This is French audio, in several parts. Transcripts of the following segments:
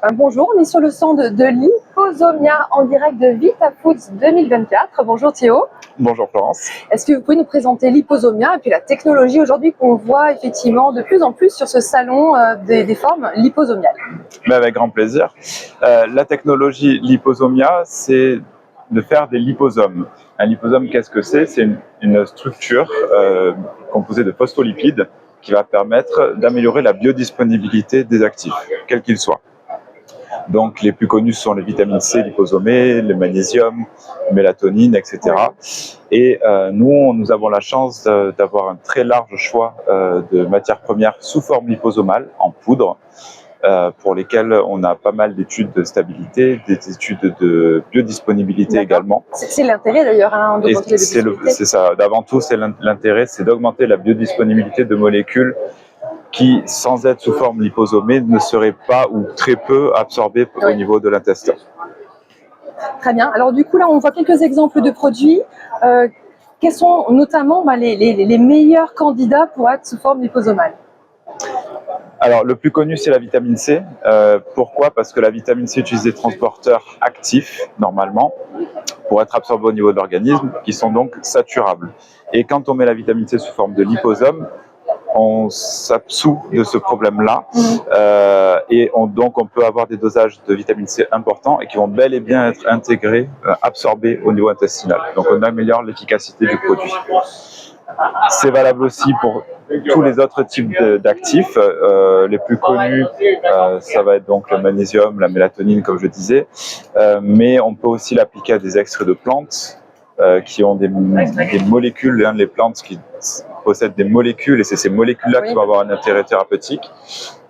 Bonjour, on est sur le stand de Liposomia en direct de VitaFoods 2024. Bonjour Théo. Bonjour Florence. Est-ce que vous pouvez nous présenter Liposomia et puis la technologie aujourd'hui qu'on voit effectivement de plus en plus sur ce salon des formes liposomiales? Mais avec grand plaisir. La technologie Liposomia, c'est de faire des liposomes. Un liposome, qu'est-ce que c'est? C'est une structure composée de phospholipides qui va permettre d'améliorer la biodisponibilité des actifs, quels qu'ils soient. Donc les plus connus sont les vitamines C liposomées, le magnésium, mélatonine, etc. Et nous avons la chance d'avoir un très large choix de matières premières sous forme liposomale, en poudre, pour lesquelles on a pas mal d'études de stabilité, des études de biodisponibilité également. C'est l'intérêt d'ailleurs d'augmenter la biodisponibilité. C'est ça, d'avant tout, c'est l'intérêt, c'est d'augmenter la biodisponibilité de molécules qui, sans être sous forme liposomée, ne seraient pas ou très peu absorbées au niveau de l'intestin. Très bien. Alors du coup, là, on voit quelques exemples de produits. Quels sont notamment les meilleurs candidats pour être sous forme liposomale? Alors, le plus connu, c'est la vitamine C. Pourquoi? Parce que la vitamine C utilise des transporteurs actifs, normalement, pour être absorbés au niveau de l'organisme, qui sont donc saturables. Et quand on met la vitamine C sous forme de liposome, on s'absout de ce problème-là donc on peut avoir des dosages de vitamine C importants et qui vont bel et bien être intégrés, absorbés au niveau intestinal. Donc on améliore l'efficacité du produit. C'est valable aussi pour tous les autres types d'actifs. Les plus connus, ça va être donc le magnésium, la mélatonine, comme je disais, mais on peut aussi l'appliquer à des extraits de plantes qui ont des molécules, les plantes qui possèdent des molécules, et c'est ces molécules-là qui vont avoir un intérêt thérapeutique.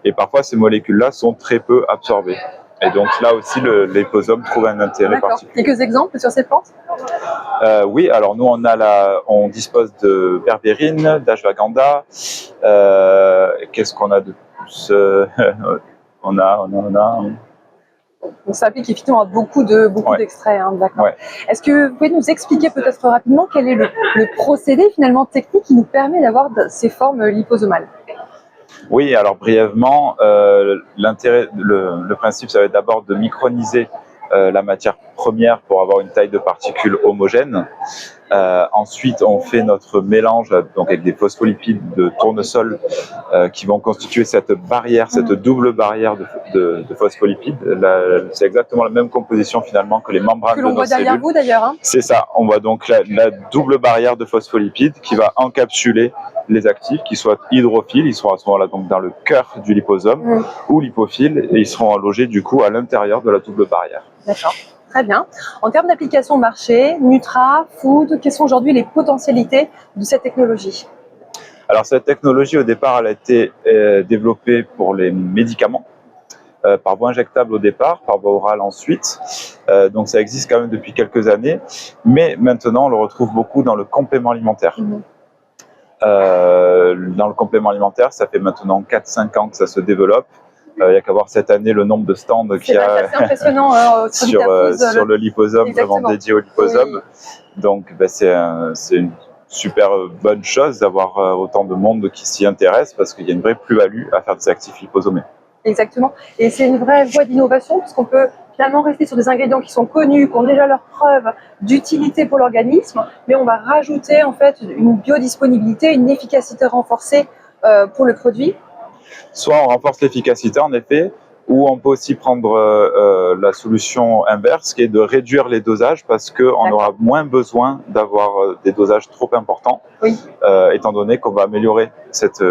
Et parfois, ces molécules-là sont très peu absorbées. Et donc là aussi, le liposome trouve un intérêt particulier. Quelques exemples sur ces plantes? Oui, alors nous, on dispose de berbérine, d'ashwagandha. Qu'est-ce qu'on a de plus? Donc ça applique effectivement à beaucoup d'extraits, d'accord. Est-ce que vous pouvez nous expliquer peut-être rapidement quel est le procédé finalement technique qui nous permet d'avoir ces formes liposomales? Oui, alors brièvement, le principe, ça va être d'abord de microniser la matière première pour avoir une taille de particules homogène. Ensuite, on fait notre mélange donc avec des phospholipides de tournesol qui vont constituer cette barrière, cette double barrière de phospholipides. C'est exactement la même composition finalement que les membranes de nos cellules. Que l'on voit derrière vous d'ailleurs. C'est ça, on voit donc la double barrière de phospholipides qui va encapsuler les actifs, qui soient hydrophiles, ils seront à ce moment-là donc dans le cœur du liposome, ou lipophiles, et ils seront logés du coup à l'intérieur de la double barrière. D'accord, très bien. En termes d'application marché, Nutra, Food, quelles sont aujourd'hui les potentialités de cette technologie? Alors cette technologie au départ, elle a été développée pour les médicaments, par voie injectable au départ, par voie orale ensuite. Donc ça existe quand même depuis quelques années, mais maintenant on le retrouve beaucoup dans le complément alimentaire. Dans le complément alimentaire, ça fait maintenant 4-5 ans que ça se développe. Il n'y a qu'à voir cette année le nombre de stands qu'il y a sur le liposome, vraiment dédié au liposome. Donc c'est une super bonne chose d'avoir autant de monde qui s'y intéresse, parce qu'il y a une vraie plus-value à faire des actifs liposomés. Exactement, et c'est une vraie voie d'innovation, puisqu'on peut finalement rester sur des ingrédients qui sont connus, qui ont déjà leur preuve d'utilité pour l'organisme, mais on va rajouter en fait une biodisponibilité, une efficacité renforcée pour le produit. Soit on renforce l'efficacité en effet, ou on peut aussi prendre la solution inverse, qui est de réduire les dosages, parce qu'on aura moins besoin d'avoir des dosages trop importants, étant donné qu'on va améliorer cette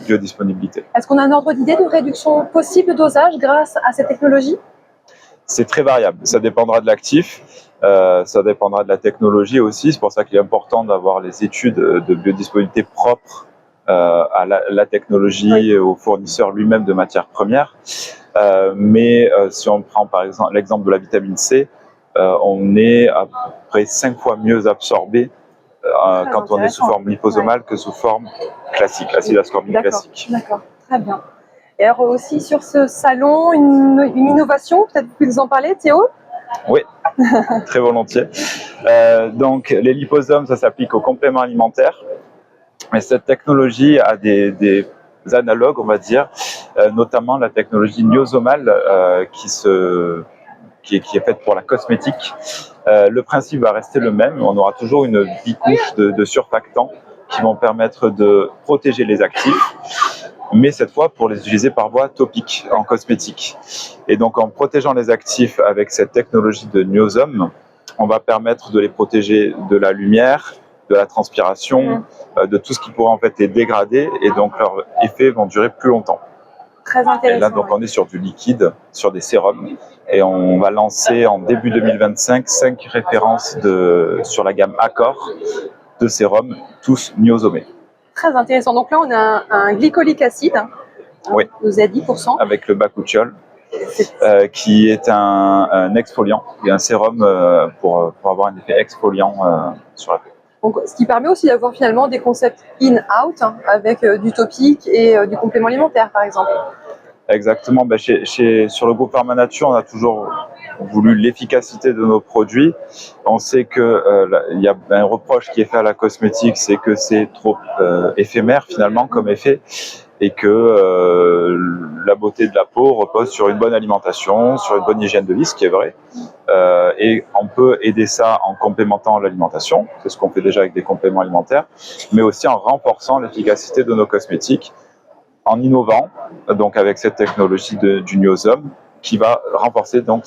biodisponibilité. Est-ce qu'on a un ordre d'idée de réduction possible de dosage grâce à cette technologie? C'est très variable, ça dépendra de l'actif, ça dépendra de la technologie aussi, c'est pour ça qu'il est important d'avoir les études de biodisponibilité propres à la technologie, au fournisseur lui-même de matières premières. Mais si on prend par exemple l'exemple de la vitamine C, on est à peu près 5 fois mieux absorbé quand on est sous forme liposomale que sous forme classique, acide ascorbique classique. D'accord, très bien. Et alors aussi sur ce salon, une innovation, peut-être vous pouvez nous en parler, Théo? Oui, très volontiers. Donc les liposomes, ça s'applique aux compléments alimentaires. Mais cette technologie a des analogues, on va dire, notamment la technologie Niosomal qui est faite pour la cosmétique. Le principe va rester le même, on aura toujours une bicouche de surfactants qui vont permettre de protéger les actifs, mais cette fois pour les utiliser par voie topique en cosmétique. Et donc en protégeant les actifs avec cette technologie de Niosome, on va permettre de les protéger de la lumière, de la transpiration, de tout ce qui pourrait en fait les dégrader, et donc leurs effets vont durer plus longtemps. Très intéressant. Et là, donc, on est sur du liquide, sur des sérums, et on va lancer en début 2025 5 références sur la gamme Accor de sérums, tous niosomés. Très intéressant. Donc là, on a un glycolique acide, oui, vous avez 10%. avec le bakuchiol, qui est un exfoliant, et un sérum pour avoir un effet exfoliant sur la peau. Donc, ce qui permet aussi d'avoir finalement des concepts in-out avec du topique et du complément alimentaire, par exemple. Exactement. Ben sur le groupe Pharma Nature, on a toujours voulu l'efficacité de nos produits. On sait que il y a un reproche qui est fait à la cosmétique, c'est que c'est trop éphémère finalement comme effet, et que la beauté de la peau repose sur une bonne alimentation, sur une bonne hygiène de vie, ce qui est vrai. Et on peut aider ça en complémentant l'alimentation, c'est ce qu'on fait déjà avec des compléments alimentaires, mais aussi en renforçant l'efficacité de nos cosmétiques, en innovant donc avec cette technologie du Niosome qui va renforcer donc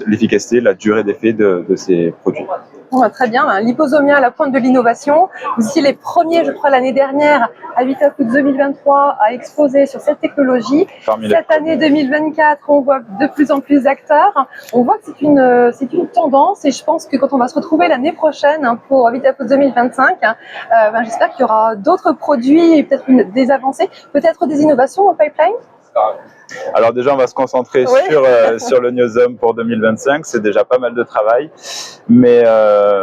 l'efficacité, la durée d'effet de ces produits. Très bien, Liposomia à la pointe de l'innovation. Vous étiez les premiers, je crois, l'année dernière, à VitaFood 2023, à exposer sur cette technologie. Cette année 2024, on voit de plus en plus d'acteurs. On voit que c'est une tendance, et je pense que quand on va se retrouver l'année prochaine pour VitaFood 2025, j'espère qu'il y aura d'autres produits, peut-être des avancées, peut-être des innovations au pipeline. Alors déjà, on va se concentrer sur le Niosome pour 2025. C'est déjà pas mal de travail, mais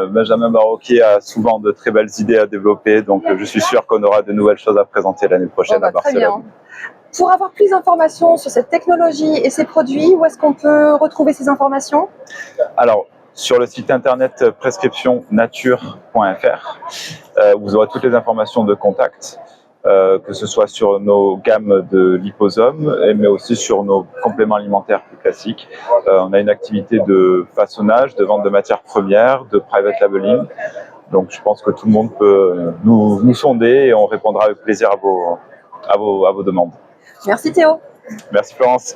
Benjamin Baroquier a souvent de très belles idées à développer, donc je suis sûr qu'on aura de nouvelles choses à présenter l'année prochaine à Barcelone. Très bien. Pour avoir plus d'informations sur cette technologie et ces produits, où est-ce qu'on peut retrouver ces informations? Alors, sur le site internet prescriptionnature.fr, vous aurez toutes les informations de contact. Que ce soit sur nos gammes de liposomes, mais aussi sur nos compléments alimentaires plus classiques. On a une activité de façonnage, de vente de matières premières, de private labeling. Donc je pense que tout le monde peut nous sonder, et on répondra avec plaisir à vos demandes. Merci Théo. Merci Florence.